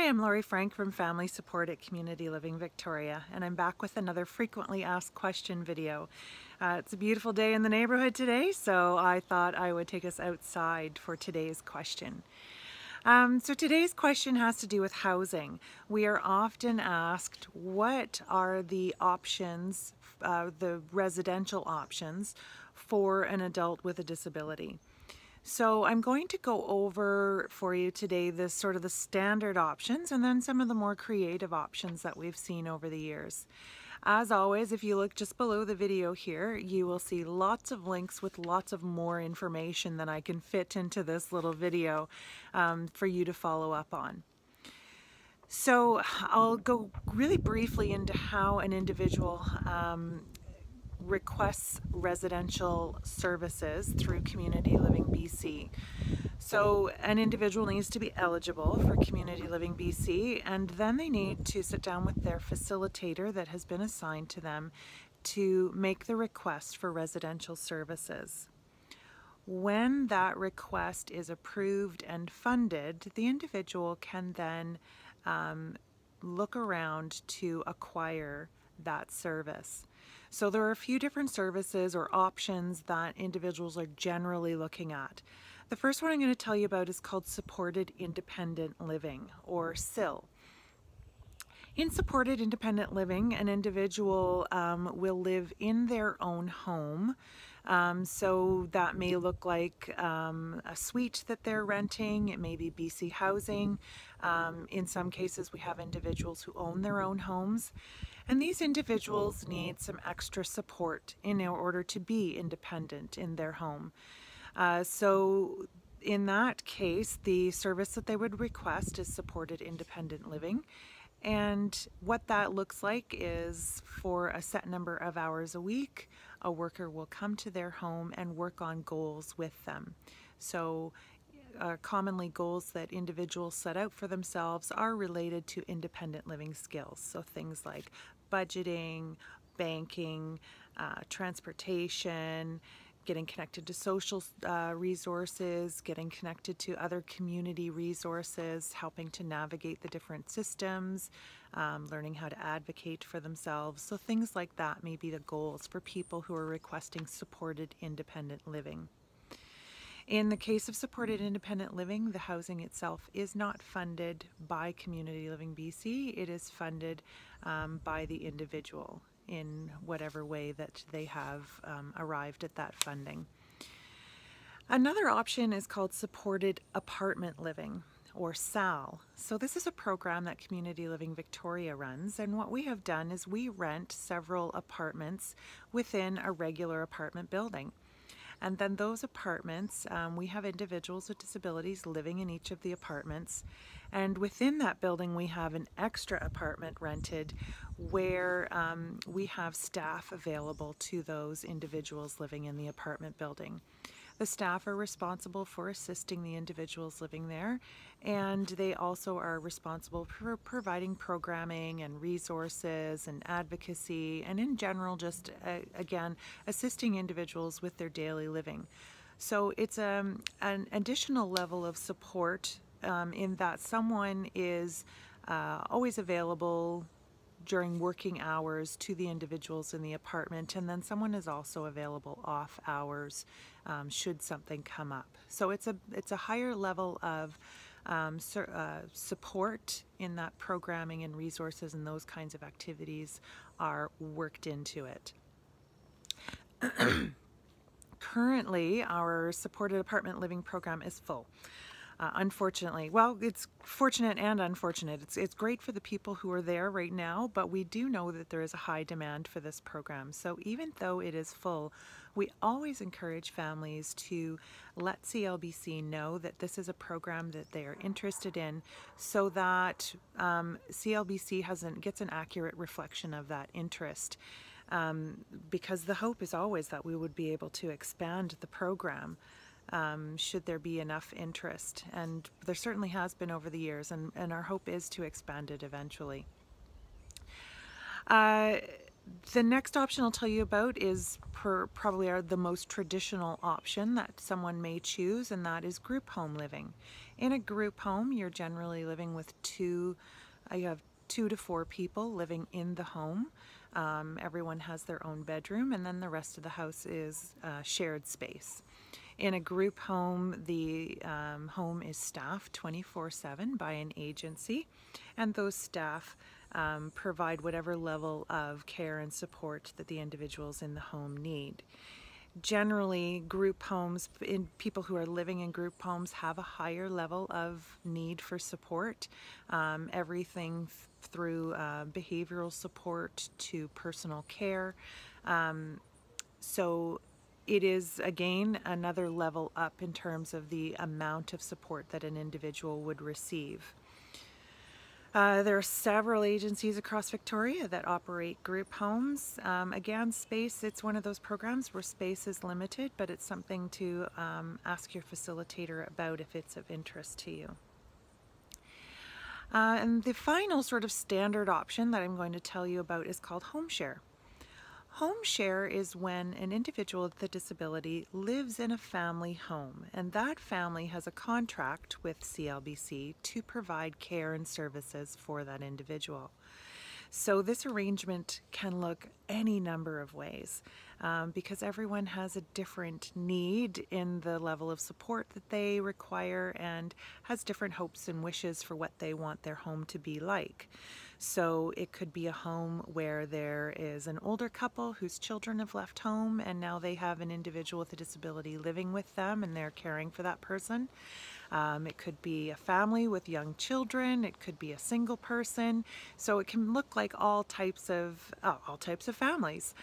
Hi, I'm Lori Frank from Family Support at Community Living Victoria, and I'm back with another frequently asked question video. It's a beautiful day in the neighborhood today, so I thought I would take us outside for today's question. So today's question has to do with housing. We are often asked, what are the options, the residential options for an adult with a disability? So I'm going to go over for you today the standard options and then some of the more creative options that we've seen over the years. As always, if you look just below the video here, you will see lots of links with lots of more information than I can fit into this little video for you to follow up on. So I'll go really briefly into how an individual requests residential services through Community Living BC. So an individual needs to be eligible for Community Living BC, and then they need to sit down with their facilitator that has been assigned to them to make the request for residential services. When that request is approved and funded, the individual can then look around to acquire that service. So there are a few different services or options that individuals are generally looking at. The first one I'm going to tell you about is called Supported Independent Living, or SIL. In Supported Independent Living, an individual will live in their own home. So that may look like a suite that they're renting. It may be BC housing. In some cases, we have individuals who own their own homes. And these individuals need some extra support in order to be independent in their home. So in that case, the service that they would request is Supported Independent Living. And what that looks like is, for a set number of hours a week, a worker will come to their home and work on goals with them. So commonly goals that individuals set out for themselves are related to independent living skills. So things like budgeting, banking, transportation, getting connected to social resources, getting connected to other community resources, helping to navigate the different systems, learning how to advocate for themselves. So things like that may be the goals for people who are requesting supported independent living. In the case of Supported Independent Living, the housing itself is not funded by Community Living BC. It is funded by the individual in whatever way that they have arrived at that funding. Another option is called Supported Apartment Living, or SAL. So this is a program that Community Living Victoria runs, and what we have done is we rent several apartments within a regular apartment building. And then those apartments, we have individuals with disabilities living in each of the apartments. And within that building, we have an extra apartment rented where we have staff available to those individuals living in the apartment building. The staff are responsible for assisting the individuals living there, and they also are responsible for providing programming and resources and advocacy, and in general just again assisting individuals with their daily living. So it's an additional level of support in that someone is always available during working hours to the individuals in the apartment, and then someone is also available off hours should something come up. So it's a higher level of support in that programming and resources, and those kinds of activities are worked into it. Currently, our supported apartment living program is full. Unfortunately, well, it's fortunate and unfortunate. It's great for the people who are there right now, but we do know that there is a high demand for this program. So even though it is full, we always encourage families to let CLBC know that this is a program that they are interested in, so that CLBC gets an accurate reflection of that interest. Because the hope is always that we would be able to expand the program should there be enough interest, and there certainly has been over the years, and our hope is to expand it eventually. The next option I'll tell you about is probably the most traditional option that someone may choose, and that is group home living. In a group home, you're generally living with you have 2 to 4 people living in the home. Everyone has their own bedroom, and then the rest of the house is shared space. In a group home, the home is staffed 24/7 by an agency, and those staff provide whatever level of care and support that the individuals in the home need. Generally, group homes, people who are living in group homes have a higher level of need for support, everything through behavioral support to personal care. So it is, again, another level up in terms of the amount of support that an individual would receive. There are several agencies across Victoria that operate group homes. Again, space, it's one of those programs where space is limited, but it's something to ask your facilitator about if it's of interest to you. And the final sort of standard option that I'm going to tell you about is called home share. Home share is when an individual with a disability lives in a family home, and that family has a contract with CLBC to provide care and services for that individual. So this arrangement can look any number of ways because everyone has a different need in the level of support that they require and has different hopes and wishes for what they want their home to be like. So it could be a home where there is an older couple whose children have left home and now they have an individual with a disability living with them and they're caring for that person. It could be a family with young children. It could be a single person. So it can look like all types of families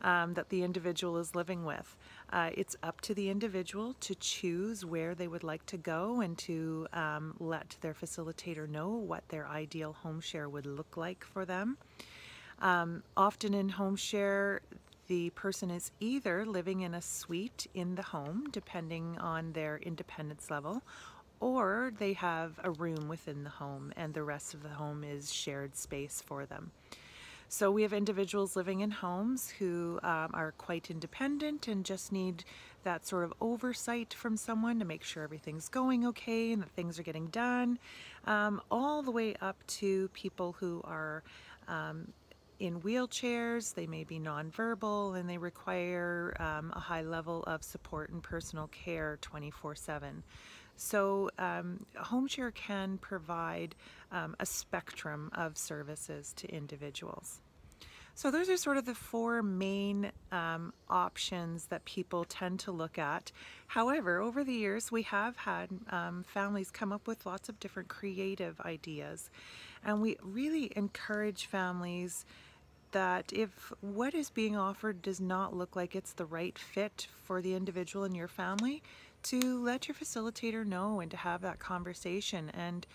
that the individual is living with. It's up to the individual to choose where they would like to go and to let their facilitator know what their ideal home share would look like for them. Often in home share, the person is either living in a suite in the home, depending on their independence level, or they have a room within the home and the rest of the home is shared space for them. So we have individuals living in homes who are quite independent and just need that sort of oversight from someone to make sure everything's going okay and that things are getting done, all the way up to people who are in wheelchairs. They may be nonverbal and they require a high level of support and personal care 24/7. So home share can provide a spectrum of services to individuals. So those are sort of the 4 main options that people tend to look at. However, over the years we have had families come up with lots of different creative ideas, and we really encourage families that if what is being offered does not look like it's the right fit for the individual in your family, to let your facilitator know and to have that conversation. And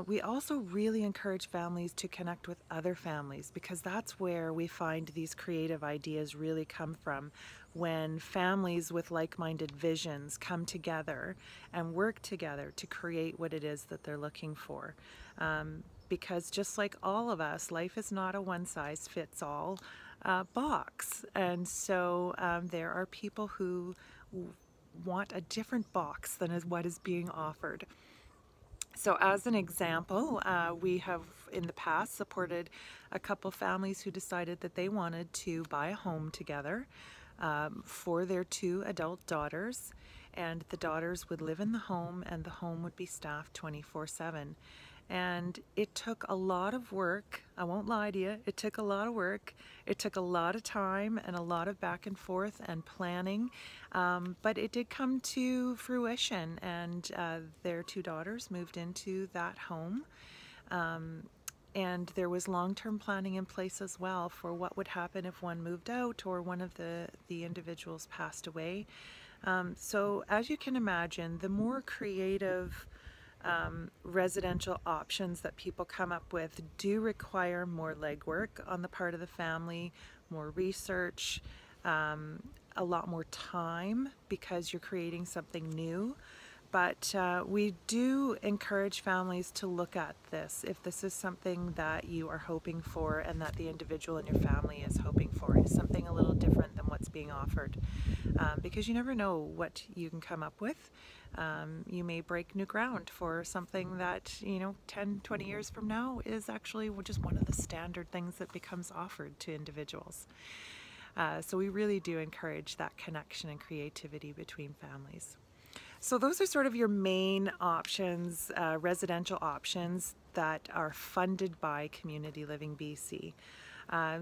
we also really encourage families to connect with other families, because that's where we find these creative ideas really come from, when families with like-minded visions come together and work together to create what it is that they're looking for. Because just like all of us, life is not a one-size-fits-all box. And so there are people who want a different box than is what is being offered. So as an example, we have in the past supported a couple families who decided that they wanted to buy a home together for their 2 adult daughters, and the daughters would live in the home and the home would be staffed 24/7. And it took a lot of work. I won't lie to you, it took a lot of work. It took a lot of time and a lot of back and forth and planning, but it did come to fruition, and their 2 daughters moved into that home. And there was long-term planning in place as well for what would happen if one moved out or one of the individuals passed away. So as you can imagine, the more creative residential options that people come up with do require more legwork on the part of the family, more research, a lot more time, because you're creating something new. But we do encourage families to look at this if this is something that you are hoping for and that the individual in your family is hoping for. Is something a little different than what's being offered, because you never know what you can come up with. You may break new ground for something that, 10, 20 years from now is actually just one of the standard things that becomes offered to individuals. So we really do encourage that connection and creativity between families. So those are sort of your main options, residential options that are funded by Community Living BC.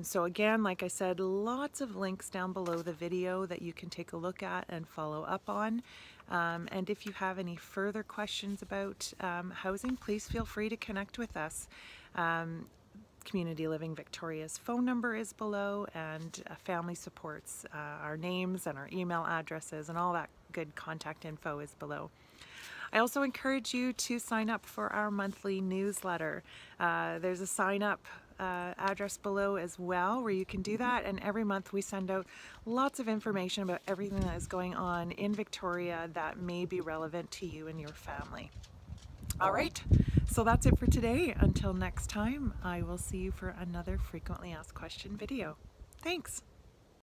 So again, like I said, lots of links down below the video that you can take a look at and follow up on. And if you have any further questions about housing, please feel free to connect with us. Community Living Victoria's phone number is below, and family supports, our names and our email addresses and all that good contact info is below. I also encourage you to sign up for our monthly newsletter. There's a sign up address below as well where you can do that, and every month we send out lots of information about everything that is going on in Victoria that may be relevant to you and your family. All right, so that's it for today. Until next time, I will see you for another frequently asked question video. Thanks.